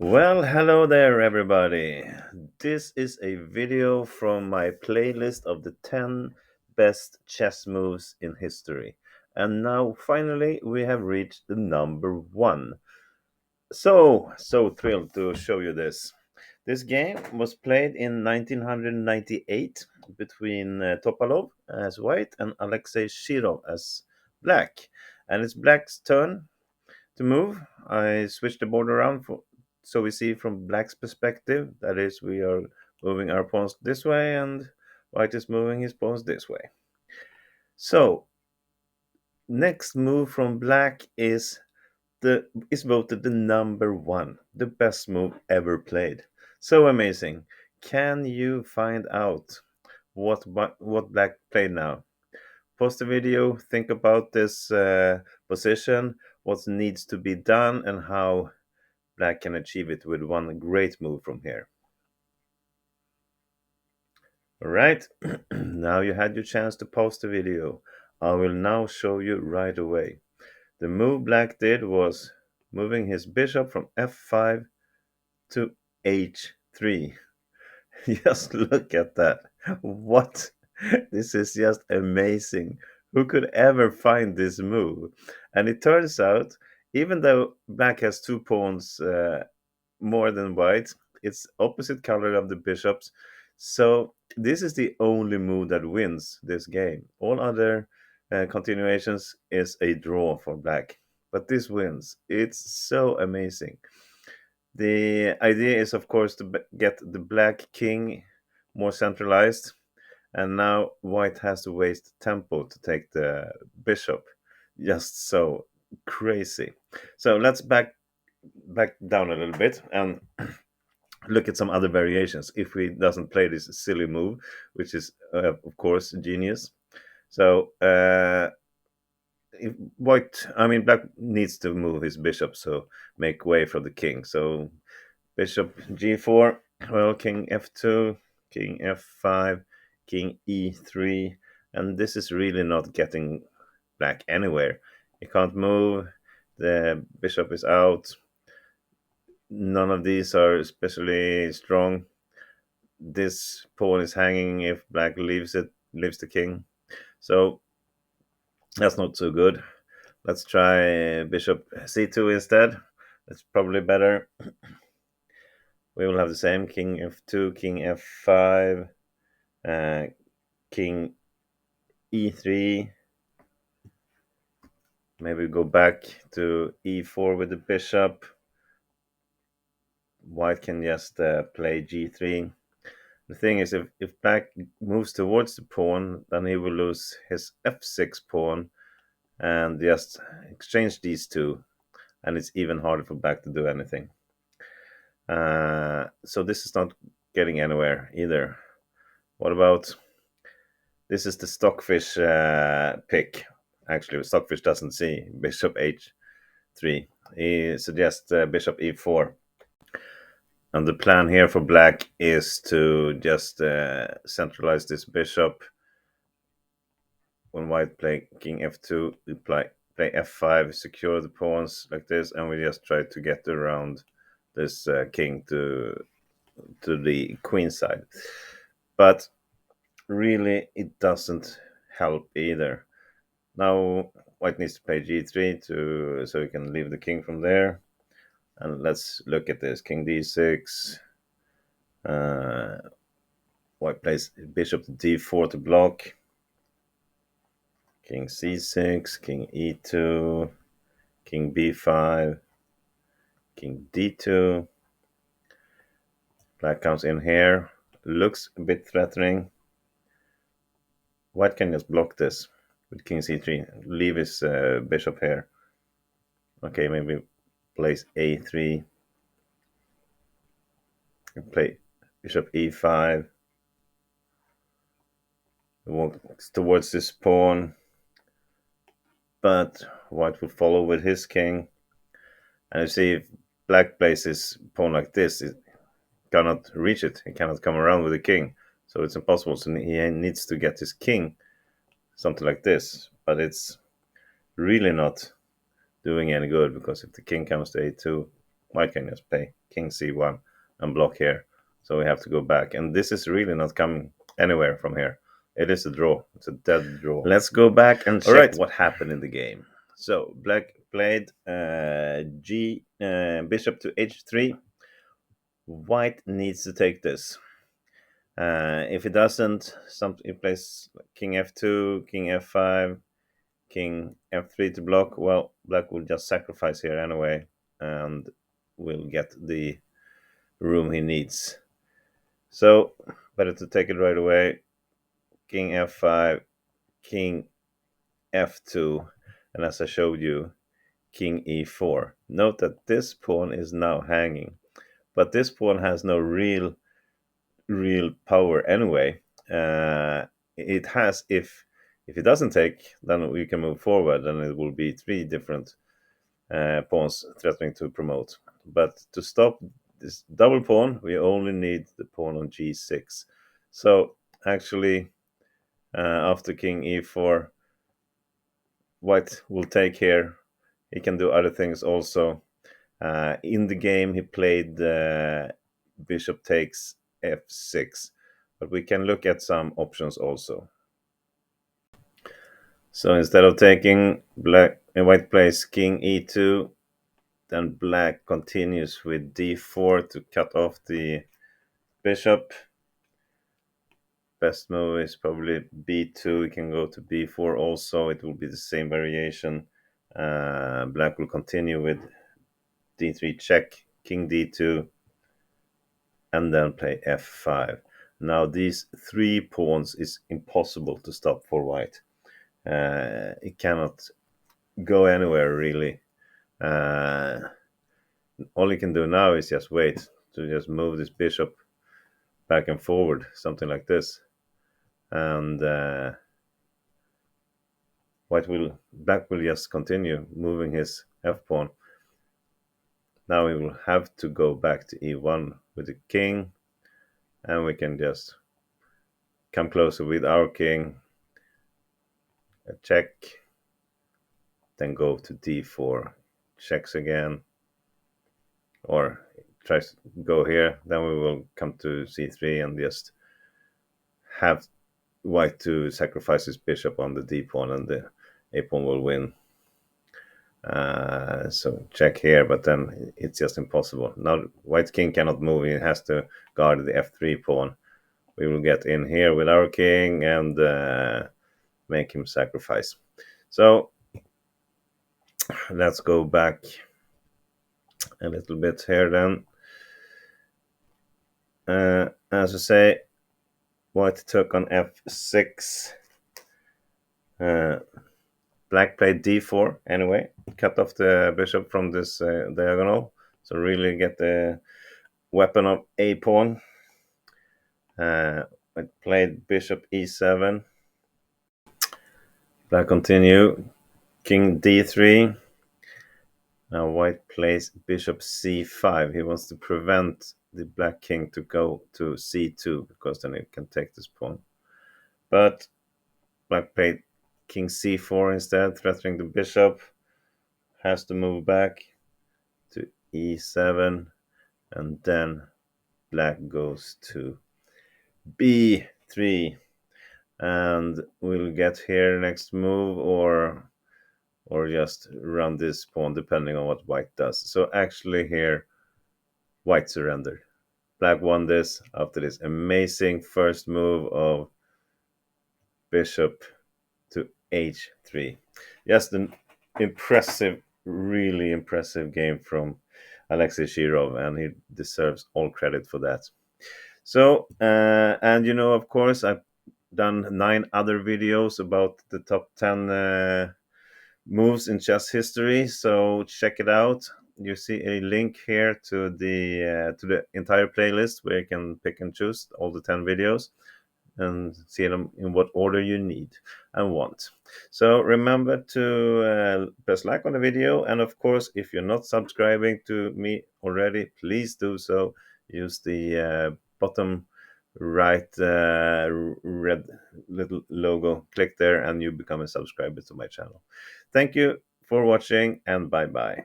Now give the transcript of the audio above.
Well, hello there, everybody. This is a video from my playlist of the 10 best chess moves in history. And now, finally, we have reached the number one. So thrilled to show you this. This game was played in 1998 between Topalov as white and Alexei Shirov as black. And it's black's turn to move. I switch the board around so we see from black's perspective. That is, we are moving our pawns this way, and white is moving his pawns this way. So next move from black is voted the number one, the best move ever played. So amazing! Can you find out what black played now? Pause the video, think about this position, what needs to be done, and how Black can achieve it with one great move from here. All right, now you had your chance to pause the video. I will now show you right away. The move Black did was moving his bishop from f5 to h3. Just look at that. What? This is just amazing. Who could ever find this move? And it turns out, even though Black has two pawns more than white. It's opposite color of the bishops. So this is the only move that wins this game. All other continuations is a draw for black. But this wins. It's so amazing. The idea is, of course, to get the black king more centralized. And now white has to waste tempo to take the bishop. Just so crazy. So let's back down a little bit and look at some other variations if we doesn't play this silly move, which is of course genius. So if white, I mean black needs to move his bishop, so make way for the king. So bishop g4, well, king f2, king f5, king e3, and this is really not getting black anywhere. He can't move, the bishop is out. None of these are especially strong. This pawn is hanging if black leaves the king. So that's not so good. Let's try bishop c2 instead. That's probably better. We will have the same king f2, king f5, uh, king e3. Maybe go back to e4 with the bishop. White can just play g3. The thing is, if black moves towards the pawn, then he will lose his f6 pawn and just exchange these two, and it's even harder for black to do anything. So this is not getting anywhere either. What about this? Is the Stockfish pick? Actually, Stockfish doesn't see bishop h3. He suggests bishop e4. And the plan here for black is to just centralize this bishop. When white play king f2, we play f5, secure the pawns like this, and we just try to get around this king to the queen side. But really, it doesn't help either. Now white needs to play g3 so he can leave the king from there. And let's look at this: king d6. White plays bishop to d4 to block. King c6, king e2, king b5, king d2. Black comes in here, looks a bit threatening. White can just block this with king c3, leave his bishop here. Okay, maybe plays a3, play bishop e5, walks towards this pawn, but white will follow with his king. And you see, if black plays his pawn like this, it cannot reach it. He cannot come around with the king, so it's impossible. So he needs to get his king, something like this. But it's really not doing any good, because if the king comes to a2, white can just play king c1 and block here. So we have to go back. And this is really not coming anywhere from here. It is a draw. It's a dead draw. Let's go back and check what happened in the game. So black played bishop to h3. White needs to take this. If it doesn't, he plays king f2, king f5, king f3 to block. Well, black will just sacrifice here anyway and will get the room he needs. So better to take it right away. King f5, king f2, and as I showed you, king e4. Note that this pawn is now hanging, but this pawn has no real power anyway. It has, if it doesn't take, then we can move forward, and it will be 3 different pawns threatening to promote. But to stop this double pawn, we only need the pawn on g6. So actually, after king e4, white will take here. He can do other things also. In the game, he played bishop takes f6, but we can look at some options also. So instead of taking, white plays king e2, then black continues with d4 to cut off the bishop. Best move is probably b2. We can go to b4 also. It will be the same variation. Black will continue with d3 check, king d2, and then play f5. Now these 3 pawns is impossible to stop for white. It cannot go anywhere really. All he can do now is just wait to just move this bishop back and forward, something like this, and black will just continue moving his f pawn. Now we will have to go back to e1 with the king, and we can just come closer with our king, a check, then go to d4, checks again, or tries to go here. Then we will come to c3 and just have white to sacrifice his bishop on the d pawn, and the a pawn will win. So check here, but then it's just impossible. Now white king cannot move. He has to guard the f3 pawn. We will get in here with our king and make him sacrifice. So let's go back a little bit here then. As I say, white took on f6. Black played d4 anyway, cut off the bishop from this diagonal, so really get the weapon of a pawn. I played bishop e7. Black continue, king d3. Now white plays bishop c5. He wants to prevent the black king to go to c2, because then it can take this pawn. But black played king c4 instead, threatening the bishop. Has to move back to e7, and then black goes to b3, and we'll get here next move, or just run this pawn depending on what white does. So actually here white surrendered. Black won this after this amazing first move of bishop to h3. Just an impressive, really impressive game from Alexei Shirov, and he deserves all credit for that. So, and of course, I've done 9 other videos about the top 10 moves in chess history, so check it out. You see a link here to the entire playlist where you can pick and choose all the 10 videos and see them in what order you need and want. So remember to press like on the video, and of course, if you're not subscribing to me already, please do so. Use the bottom right red little logo, click there, and you become a subscriber to my channel. Thank you for watching, and bye bye.